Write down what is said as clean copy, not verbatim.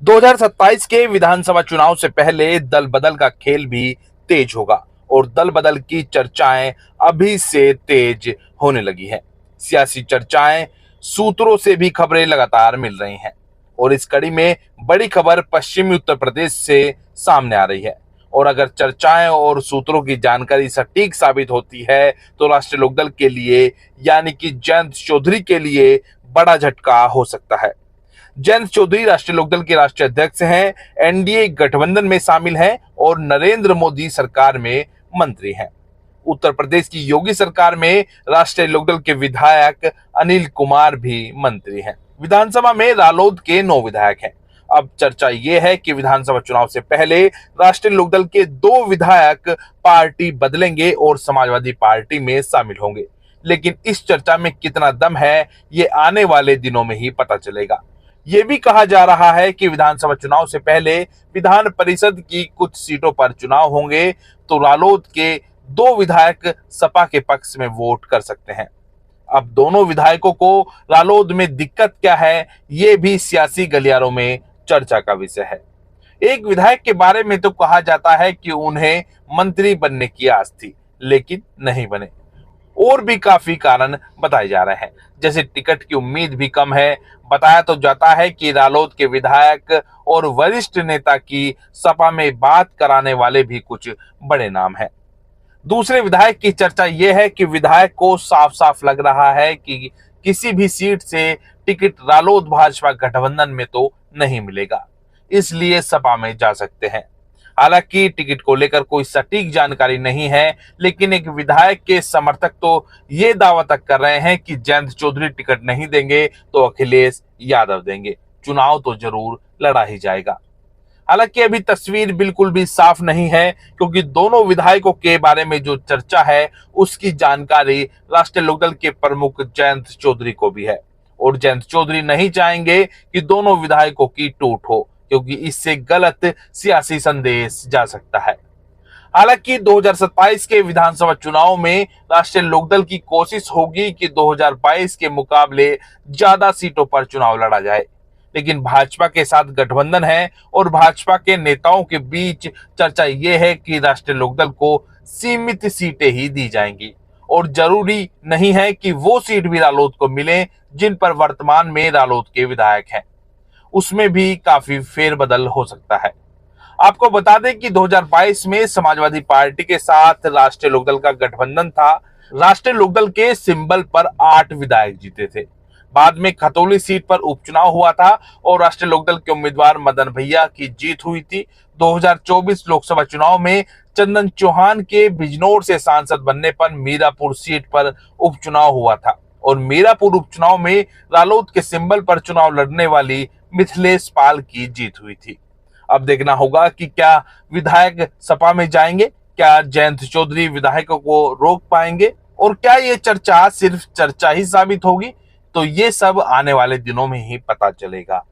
2027 के विधानसभा चुनाव से पहले दल बदल का खेल भी तेज होगा और दल बदल की चर्चाएं अभी से तेज होने लगी हैं। सियासी चर्चाएं, सूत्रों से भी खबरें लगातार मिल रही हैं और इस कड़ी में बड़ी खबर पश्चिमी उत्तर प्रदेश से सामने आ रही है। और अगर चर्चाएं और सूत्रों की जानकारी सटीक साबित होती है तो राष्ट्रीय लोकदल के लिए यानी कि जयंत चौधरी के लिए बड़ा झटका हो सकता है। जयंत चौधरी राष्ट्रीय लोकदल के राष्ट्रीय अध्यक्ष हैं, एनडीए गठबंधन में शामिल हैं और नरेंद्र मोदी सरकार में मंत्री हैं। उत्तर प्रदेश की योगी सरकार में राष्ट्रीय लोकदल के विधायक अनिल कुमार भी मंत्री हैं। विधानसभा में रालोद के 9 विधायक हैं। अब चर्चा यह है कि विधानसभा चुनाव से पहले राष्ट्रीय लोकदल के 2 विधायक पार्टी बदलेंगे और समाजवादी पार्टी में शामिल होंगे। लेकिन इस चर्चा में कितना दम है, ये आने वाले दिनों में ही पता चलेगा। ये भी कहा जा रहा है कि विधानसभा चुनाव से पहले विधान परिषद की कुछ सीटों पर चुनाव होंगे तो रालोद के 2 विधायक सपा के पक्ष में वोट कर सकते हैं। अब दोनों विधायकों को रालोद में दिक्कत क्या है, ये भी सियासी गलियारों में चर्चा का विषय है। एक विधायक के बारे में तो कहा जाता है कि उन्हें मंत्री बनने की आस थी, लेकिन नहीं बने। और भी काफी कारण बताए जा रहे हैं, जैसे टिकट की उम्मीद भी कम है। बताया तो जाता है कि रालोद के विधायक और वरिष्ठ नेता की सपा में बात कराने वाले भी कुछ बड़े नाम हैं। दूसरे विधायक की चर्चा यह है कि विधायक को साफ साफ लग रहा है कि किसी भी सीट से टिकट रालोद भाजपा गठबंधन में तो नहीं मिलेगा, इसलिए सपा में जा सकते हैं। हालांकि टिकट को लेकर कोई सटीक जानकारी नहीं है, लेकिन एक विधायक के समर्थक तो ये दावा तक कर रहे हैं कि जयंत चौधरी टिकट नहीं देंगे तो अखिलेश यादव देंगे। चुनाव तो जरूर लड़ा ही जाएगा। हालांकि अभी तस्वीर बिल्कुल भी साफ नहीं है, क्योंकि दोनों विधायकों के बारे में जो चर्चा है उसकी जानकारी राष्ट्रीय लोकदल के प्रमुख जयंत चौधरी को भी है और जयंत चौधरी नहीं चाहेंगे कि दोनों विधायकों की टूट हो, क्योंकि इससे गलत सियासी संदेश जा सकता है। हालांकि 2027 के विधानसभा चुनाव में राष्ट्रीय लोकदल की कोशिश होगी कि 2022 के मुकाबले ज्यादा सीटों पर चुनाव लड़ा जाए, लेकिन भाजपा के साथ गठबंधन है और भाजपा के नेताओं के बीच चर्चा यह है कि राष्ट्रीय लोकदल को सीमित सीटें ही दी जाएंगी और जरूरी नहीं है कि वो सीट भी रालोद को मिले जिन पर वर्तमान में रालोद के विधायक हैं। उसमें भी काफी फेरबदल हो सकता है। आपको बता दें कि 2022 में समाजवादी पार्टी के साथ राष्ट्रीय लोकदल का गठबंधन था। राष्ट्रीय लोकदल के सिंबल पर 8 विधायक जीते थे। बाद में खतौली सीट पर उपचुनाव हुआ था और राष्ट्रीय लोकदल के उम्मीदवार मदन भैया की जीत हुई थी। 2024 लोकसभा चुनाव में चंदन चौहान के बिजनौर से सांसद बनने पर मीरापुर सीट पर उपचुनाव हुआ था और मीरापुर उपचुनाव में रालोद के सिंबल पर चुनाव लड़ने वाली मिथिलेश पाल की जीत हुई थी। अब देखना होगा कि क्या विधायक सपा में जाएंगे, क्या जयंत चौधरी विधायकों को रोक पाएंगे और क्या ये चर्चा सिर्फ चर्चा ही साबित होगी। तो ये सब आने वाले दिनों में ही पता चलेगा।